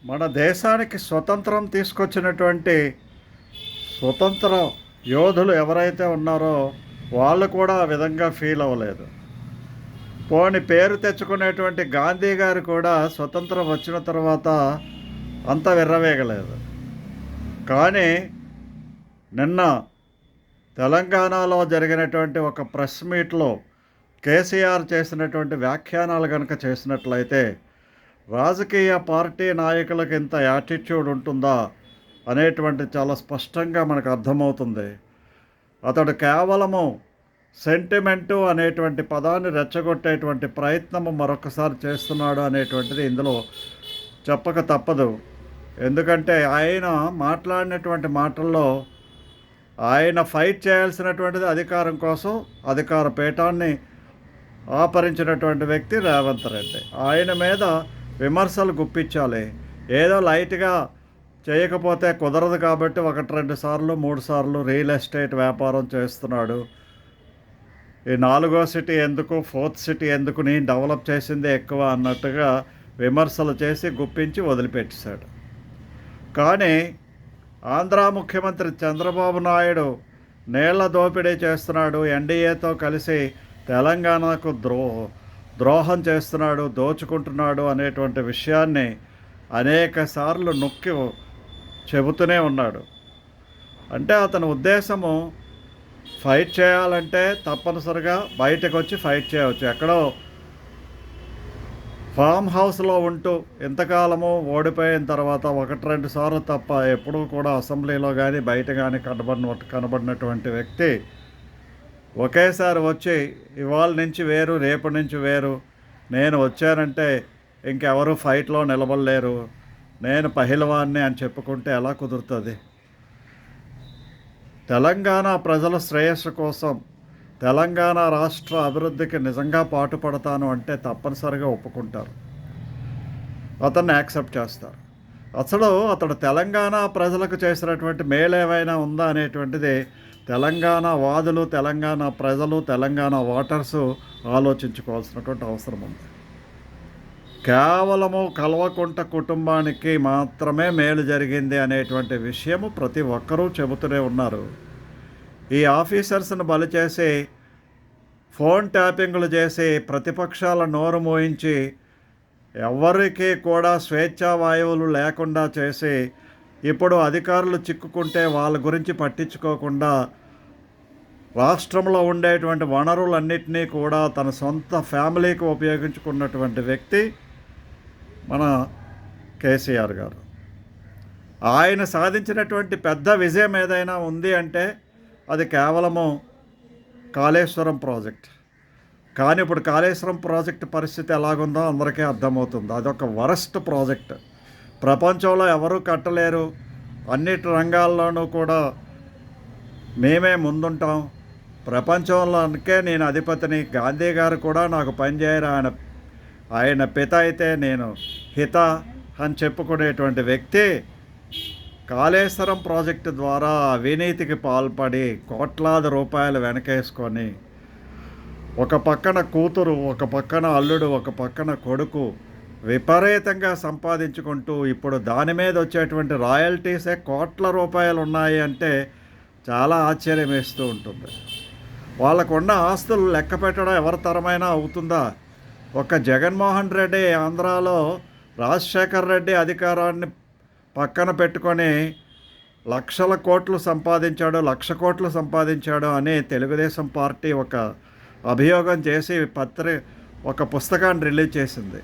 మన దేశానికి స్వతంత్రం తీసుకొచ్చినటువంటి స్వతంత్ర యోధులు ఎవరైతే ఉన్నారో వాళ్ళు కూడా ఆ విధంగా ఫీల్ అవ్వలేదు. పోని పేరు తెచ్చుకునేటువంటి గాంధీ గారు కూడా స్వతంత్రం వచ్చిన తర్వాత అంత విర్రవేగలేదు. కానీ నిన్న తెలంగాణలో జరిగినటువంటి ఒక ప్రెస్ మీట్లో కేసీఆర్ చేసినటువంటి వ్యాఖ్యానాలు కనుక చేసినట్లయితే రాజకీయ పార్టీ నాయకులకు ఇంత యాటిట్యూడ్ ఉంటుందా అనేటువంటి చాలా స్పష్టంగా మనకు అర్థమవుతుంది. అతడు కేవలము సెంటిమెంటు అనేటువంటి పదాన్ని రెచ్చగొట్టేటువంటి ప్రయత్నము మరొకసారి చేస్తున్నాడు అనేటువంటిది ఇందులో చెప్పక తప్పదు. ఎందుకంటే ఆయన మాట్లాడినటువంటి మాటల్లో ఆయన ఫైట్ చేయాల్సినటువంటిది అధికారం కోసం, అధికార పీఠాన్ని ఆపరించినటువంటి వ్యక్తి రేవంత్ రెడ్డి. ఆయన మీద విమర్శలు గుప్పించాలి. ఏదో లైట్గా చేయకపోతే కుదరదు కాబట్టి 1-2 సార్లు 3 సార్లు రియల్ ఎస్టేట్ వ్యాపారం చేస్తున్నాడు. ఈ 4వ సిటీ ఎందుకు, 4th సిటీ ఎందుకు, నేను డెవలప్ చేసిందే ఎక్కువ అన్నట్టుగా విమర్శలు చేసి గుప్పించి వదిలిపెట్టేశాడు. కానీ ఆంధ్ర ముఖ్యమంత్రి చంద్రబాబు నాయుడు నీళ్ల దోపిడీ చేస్తున్నాడు, ఎన్డీఏతో కలిసి తెలంగాణకు ద్రోహం చేస్తున్నాడు, దోచుకుంటున్నాడు అనేటువంటి విషయాన్ని అనేక సార్లు నొక్కి చెబుతూనే ఉన్నాడు. అంటే అతని ఉద్దేశము ఫైట్ చేయాలంటే తప్పనిసరిగా బయటకు వచ్చి ఫైట్ చేయవచ్చు. ఎక్కడో ఫామ్ హౌస్లో ఉంటూ ఇంతకాలము ఓడిపోయిన తర్వాత 1-2 సార్లు తప్ప ఎప్పుడూ కూడా అసెంబ్లీలో కానీ బయట కానీ కనబడినటువంటి వ్యక్తి ఒకేసారి వచ్చి ఇవాళ నుంచి వేరు, రేపటి నుంచి వేరు, నేను వచ్చానంటే ఇంకెవరు ఫైట్లో నిలబడలేరు, నేను పహిలవాన్ని అని చెప్పుకుంటే ఎలా కుదురుతుంది? తెలంగాణ ప్రజల శ్రేయస్సు కోసం, తెలంగాణ రాష్ట్ర అభివృద్ధికి నిజంగా పాటుపడతాను అంటే తప్పనిసరిగా ఒప్పుకుంటారు, అతన్ని యాక్సెప్ట్ చేస్తారు. అతడు తెలంగాణ ప్రజలకు చేసినటువంటి మేలేమైనా ఉందా అనేటువంటిది తెలంగాణ వాదులు, తెలంగాణ ప్రజలు, తెలంగాణ ఓటర్సు ఆలోచించుకోవాల్సినటువంటి అవసరం ఉంది. కేవలము కల్వకుంట్ల కుటుంబానికి మాత్రమే మేలు జరిగింది అనేటువంటి విషయము ప్రతి ఒక్కరూ చెబుతూనే ఉన్నారు. ఈ ఆఫీసర్స్ను బలి చేసి, ఫోన్ ట్యాపింగ్లు చేసి, ప్రతిపక్షాల నోరు మోయించి, ఎవరికి కూడా స్వేచ్ఛా వాయువులు లేకుండా చేసి, ఇప్పుడు అధికారులు చిక్కుకుంటే వాళ్ళ గురించి పట్టించుకోకుండా రాష్ట్రంలో ఉండేటువంటి వనరులన్నింటినీ కూడా తన సొంత ఫ్యామిలీకి ఉపయోగించుకున్నటువంటి వ్యక్తి మన కేసీఆర్ గారు. ఆయన సాధించినటువంటి పెద్ద విజయం ఏదైనా ఉంది అంటే అది కేవలము కాళేశ్వరం ప్రాజెక్ట్. కానీ ఇప్పుడు కాళేశ్వరం ప్రాజెక్ట్ పరిస్థితి ఎలాగుందో అందరికీ అర్థమవుతుంది. అదొక వరస్ట్ ప్రాజెక్ట్. ప్రపంచంలో ఎవరూ కట్టలేరు, అన్నిటి రంగాల్లోనూ కూడా మేమే ముందుంటాం, ప్రపంచంలోకే నేను అధిపతిని, గాంధీ గారు కూడా నాకు పనిచేయరు, ఆయన పిత అయితే నేను హిత అని చెప్పుకునేటువంటి వ్యక్తి కాళేశ్వరం ప్రాజెక్టు ద్వారా అవినీతికి పాల్పడి కోట్లాది రూపాయలు వెనకేసుకొని ఒక పక్కన కూతురు, ఒక పక్కన అల్లుడు, ఒక పక్కన కొడుకు విపరీతంగా సంపాదించుకుంటూ ఇప్పుడు దాని మీద వచ్చేటువంటి రాయల్టీసే కోట్ల రూపాయలు ఉన్నాయి అంటే చాలా ఆశ్చర్యం వేస్తూ ఉంటుంది. వాళ్ళకున్న ఆస్తులు లెక్క పెట్టడం ఎవరి తరమైనా అవుతుందా? ఒక జగన్మోహన్ రెడ్డి ఆంధ్రాలో రాజశేఖర్ రెడ్డి అధికారాన్ని పక్కన పెట్టుకొని లక్షల కోట్లు సంపాదించాడు, 1,00,000 కోట్లు సంపాదించాడు అని తెలుగుదేశం పార్టీ ఒక అభియోగం చేసి ఒక పుస్తకాన్ని రిలీజ్ చేసింది.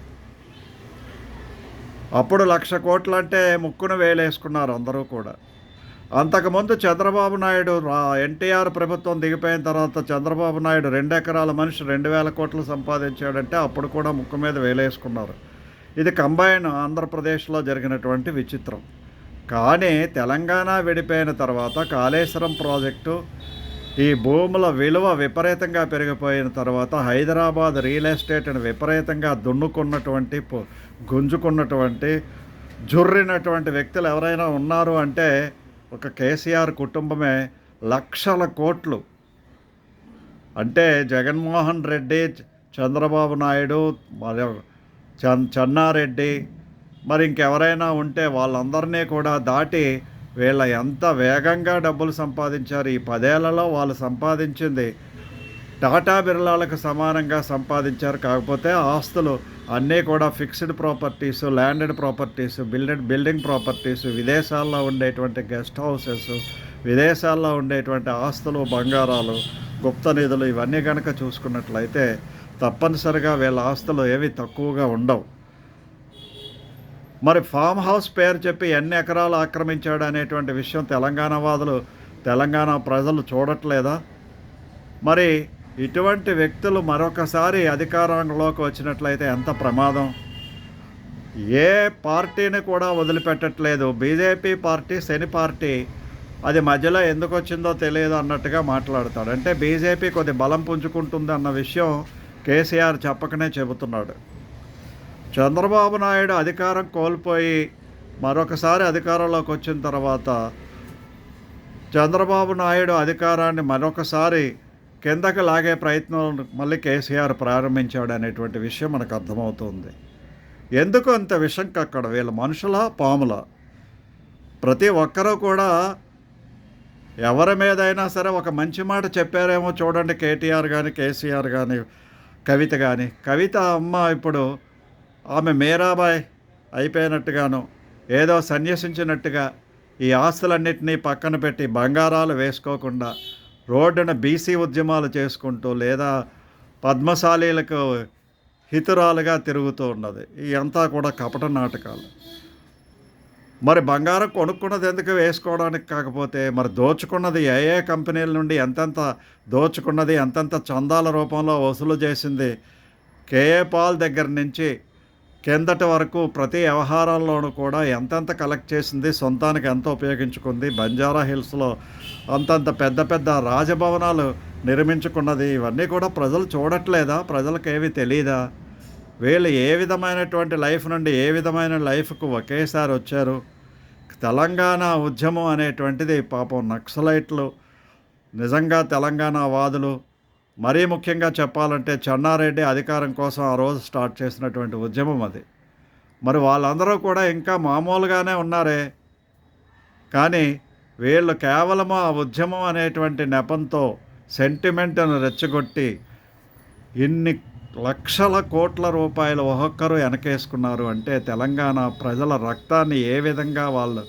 అప్పుడు 1,00,000 కోట్లు అంటే ముక్కున వేలేసుకున్నారు అందరూ కూడా. అంతకుముందు చంద్రబాబు నాయుడు ఎన్టీఆర్ ప్రభుత్వం దిగిపోయిన తర్వాత చంద్రబాబు నాయుడు 2 ఎకరాల మనిషి 2,000 కోట్లు సంపాదించాడంటే అప్పుడు కూడా ముక్కు మీద వేలేసుకున్నారు. ఇది కంబైన్ ఆంధ్రప్రదేశ్లో జరిగినటువంటి విచిత్రం. కానీ తెలంగాణ విడిపోయిన తర్వాత కాళేశ్వరం ప్రాజెక్టు, ఈ భూముల విలువ విపరీతంగా పెరిగిపోయిన తర్వాత హైదరాబాద్ రియల్ ఎస్టేట్ని విపరీతంగా దున్నుకున్నటువంటి, గుంజుకున్నటువంటి, జుర్రినటువంటి వ్యక్తులు ఎవరైనా ఉన్నారు అంటే ఒక కేసీఆర్ కుటుంబమే. లక్షల కోట్లు అంటే జగన్మోహన్ రెడ్డి, చంద్రబాబు నాయుడు, చెన్నారెడ్డి, మరి ఇంకెవరైనా ఉంటే వాళ్ళందరినీ కూడా దాటి వీళ్ళ ఎంత వేగంగా డబ్బులు సంపాదించారు. ఈ 10 ఏళ్లలో వాళ్ళు సంపాదించింది టాటా బిర్లాలకు సమానంగా సంపాదించారు. కాకపోతే ఆస్తులు అన్నీ కూడా fixed properties, landed properties, building properties, విదేశాల్లో ఉండేటువంటి గెస్ట్ హౌసెస్, విదేశాల్లో ఉండేటువంటి ఆస్తులు, బంగారాలు, గుప్త నిధులు ఇవన్నీ కనుక చూసుకున్నట్లయితే తప్పనిసరిగా వీళ్ళ ఆస్తులు ఏవి తక్కువగా ఉండవు. మరి ఫామ్ హౌస్ పేరు చెప్పి ఎన్ని ఎకరాలు ఆక్రమించాడు అనేటువంటి విషయం తెలంగాణ ప్రజలు చూడట్లేదా? మరి ఇటువంటి వ్యక్తులు మరొకసారి అధికారంలోకి వచ్చినట్లయితే ఎంత ప్రమాదం. ఏ పార్టీని కూడా వదిలిపెట్టట్లేదు. బీజేపీ పార్టీ శని పార్టీ, అది మధ్యలో ఎందుకు వచ్చిందో తెలియదు అన్నట్టుగా మాట్లాడతాడు. అంటే బీజేపీ కొద్ది బలం పుంజుకుంటుంది అన్న విషయం కేసీఆర్ చెప్పకనే చెబుతున్నాడు. చంద్రబాబు నాయుడు అధికారం కోల్పోయి మరొకసారి అధికారంలోకి వచ్చిన తర్వాత చంద్రబాబు నాయుడు అధికారాన్ని మరొకసారి కిందకి లాగే ప్రయత్నం మళ్ళీ కేసీఆర్ ప్రారంభించాడు అనేటువంటి విషయం మనకు అర్థమవుతుంది. ఎందుకు అంత విషం కక్కడ? వీళ్ళ మనుషుల పాముల? ప్రతి ఒక్కరూ కూడా ఎవరి మీదైనా సరే ఒక మంచి మాట చెప్పారేమో చూడండి. కేటీఆర్ కానీ, కేసీఆర్ కానీ, కవిత కానీ. కవిత అమ్మ ఇప్పుడు ఆమె మీరాబాయ్ అయిపోయినట్టుగాను, ఏదో సన్యసించినట్టుగా ఈ ఆస్తులన్నింటినీ పక్కన పెట్టి బంగారాలు వేసుకోకుండా రోడ్డున బీసీ ఉద్యమాలు చేసుకుంటూ లేదా పద్మశాలీలకు హితురాలుగా తిరుగుతూ ఉన్నది. ఇదంతా కూడా కపట నాటకాలు. మరి బంగారం కొనుక్కున్నది ఎందుకు? వేసుకోవడానికి. కాకపోతే మరి దోచుకున్నది ఏ కంపెనీల నుండి ఎంతెంత దోచుకున్నది, ఎంతెంత చందాల రూపంలో వసూలు చేసింది, కేఏ పాల్ దగ్గర నుంచి కిందటి వరకు ప్రతి వ్యవహారాల్లోనూ కూడా ఎంతెంత కలెక్ట్ చేసింది, సొంతానికి ఎంత ఉపయోగించుకుంది, బంజారా హిల్స్లో అంతంత పెద్ద పెద్ద రాజభవనాలు నిర్మించుకున్నది, ఇవన్నీ కూడా ప్రజలు చూడట్లేదా? ప్రజలకు ఏవి తెలియదా? వీళ్ళు ఏ విధమైనటువంటి లైఫ్ నుండి ఏ విధమైన లైఫ్కు ఒకేసారి వచ్చారు. తెలంగాణ ఉద్యమం అనేటువంటిది పాపం నక్సలైట్లు, నిజంగా తెలంగాణ వాదులు, మరీ ముఖ్యంగా చెప్పాలంటే చెన్నారెడ్డి అధికారం కోసం ఆ రోజు స్టార్ట్ చేసినటువంటి ఉద్యమం అది. మరి వాళ్ళందరూ కూడా ఇంకా మామూలుగానే ఉన్నారే, కానీ వీళ్ళు కేవలం ఆ ఉద్యమం అనేటువంటి నెపంతో సెంటిమెంట్ను రెచ్చగొట్టి ఇన్ని లక్షల కోట్ల రూపాయలు ఒక్కొక్కరు వెనకేసుకున్నారు. అంటే తెలంగాణ ప్రజల రక్తాన్ని ఏ విధంగా వాళ్ళు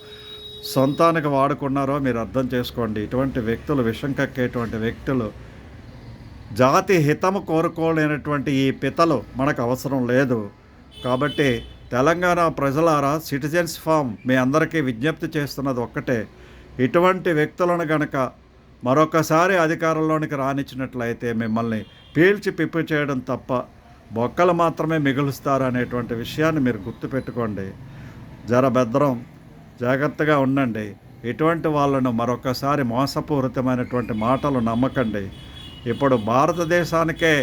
సొంతానికి వాడుకున్నారో మీరు అర్థం చేసుకోండి. ఇటువంటి వ్యక్తులు, విషం కక్కేటువంటి వ్యక్తులు, జాతి హితము కోరుకోలేనటువంటి ఈ పితలు మనకు అవసరం లేదు. కాబట్టి తెలంగాణ ప్రజలారా, సిటిజన్స్ ఫామ్ మీ అందరికీ విజ్ఞప్తి చేస్తున్నది ఒక్కటే, ఇటువంటి వ్యక్తులను గనక మరొకసారి అధికారంలోనికి రానిచ్చినట్లయితే మిమ్మల్ని పీల్చి పిప్పి చేయడం తప్ప బొక్కలు మాత్రమే మిగులుస్తారు అనేటువంటి విషయాన్ని మీరు గుర్తుపెట్టుకోండి. భద్రం, జాగ్రత్తగా ఉండండి. ఇటువంటి వాళ్ళను మరొకసారి మోసపూరితమైనటువంటి మాటలు నమ్మకండి. ఇప్పుడు భారతదేశానికే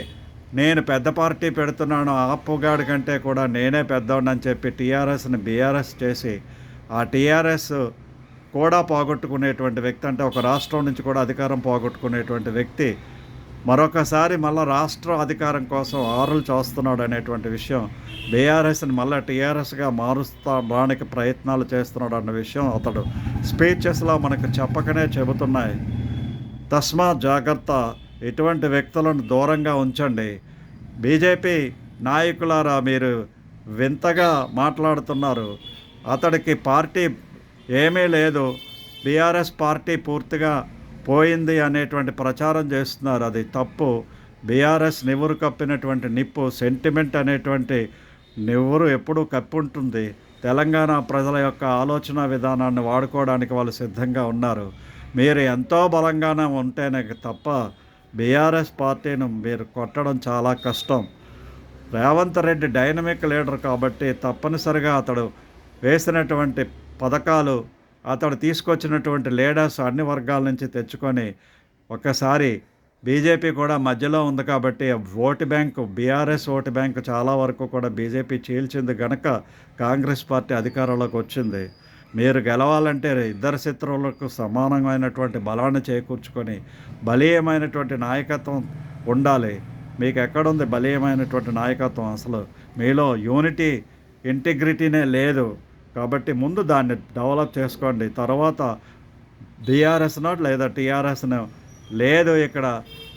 నేను పెద్ద పార్టీ పెడుతున్నాను, ఆపుగాడి కంటే కూడా నేనే పెద్దవాడిని చెప్పి టీఆర్ఎస్ని బీఆర్ఎస్ చేసి ఆ టీఆర్ఎస్ కూడా పోగొట్టుకునేటువంటి వ్యక్తి, అంటే ఒక రాష్ట్రం నుంచి కూడా అధికారం పోగొట్టుకునేటువంటి వ్యక్తి మరొకసారి మళ్ళీ రాష్ట్ర అధికారం కోసం ఆరులు చేస్తున్నాడు అనేటువంటి విషయం, బీఆర్ఎస్ని మళ్ళీ టీఆర్ఎస్గా మారుస్తాడానికి ప్రయత్నాలు చేస్తున్నాడు అన్న విషయం అతడు స్పీచెస్లో మనకు చెప్పకనే చెబుతున్నాయి. తస్మాత్ జాగ్రత్త, ఇటువంటి వ్యక్తులను దూరంగా ఉంచండి. బీజేపీ నాయకులారా, మీరు వింతగా మాట్లాడుతున్నారు. అతడికి పార్టీ ఏమీ లేదు, బీఆర్ఎస్ పార్టీ పూర్తిగా పోయింది అనేటువంటి ప్రచారం చేస్తున్నారు. అది తప్పు. బీఆర్ఎస్ నివురు కప్పినటువంటి నిప్పు, సెంటిమెంట్ అనేటువంటి నివురు ఎప్పుడూ కప్పుంటుంది. తెలంగాణ ప్రజల యొక్క ఆలోచన విధానాన్ని వాడుకోవడానికి వాళ్ళు సిద్ధంగా ఉన్నారు. మీరు ఎంతో బలంగానే ఉంటేనే తప్ప బీఆర్ఎస్ పార్టీని మీరు కొట్టడం చాలా కష్టం. రేవంత్ రెడ్డి డైనమిక్ లీడర్ కాబట్టి తప్పనిసరిగా అతడు వేసినటువంటి పథకాలు, అతడు తీసుకొచ్చినటువంటి లీడర్స్ అన్ని వర్గాల నుంచి తెచ్చుకొని ఒకసారి బీజేపీ కూడా మధ్యలో ఉంది కాబట్టి vote bank, BRS vote bank చాలా వరకు కూడా బీజేపీ చీల్చింది గనక కాంగ్రెస్ పార్టీ అధికారంలోకి వచ్చింది. మీరు గెలవాలంటే ఇద్దరు శత్రువులకు సమానమైనటువంటి బలాన్ని చేకూర్చుకొని బలీయమైనటువంటి నాయకత్వం ఉండాలి. మీకు ఎక్కడుంది బలీయమైనటువంటి నాయకత్వం? అసలు మీలో యూనిటీ ఇంటిగ్రిటీనే లేదు. కాబట్టి ముందు దాన్ని డెవలప్ చేసుకోండి. తర్వాత బీఆర్ఎస్‌నో లేదా టీఆర్ఎస్‌నో లేదు ఇక్కడ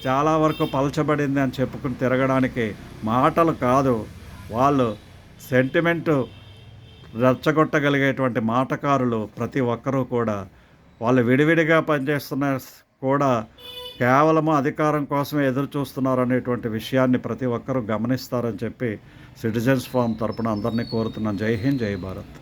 చాలా వరకు పలచబడింది అని చెప్పుకుని తిరగడానికి మాటలు కాదు. వాళ్ళు సెంటిమెంటు రెచ్చగొట్టగలిగేటువంటి మాటకారులు ప్రతి ఒక్కరూ కూడా. వాళ్ళు విడివిడిగా పనిచేస్తున్న కూడా కేవలము అధికారం కోసమే ఎదురు చూస్తున్నారనేటువంటి విషయాన్ని ప్రతి ఒక్కరూ గమనిస్తారని చెప్పి సిటిజన్స్ ఫోరం తరపున అందరినీ కోరుతున్నాను. జై హింద్, జై భారత్.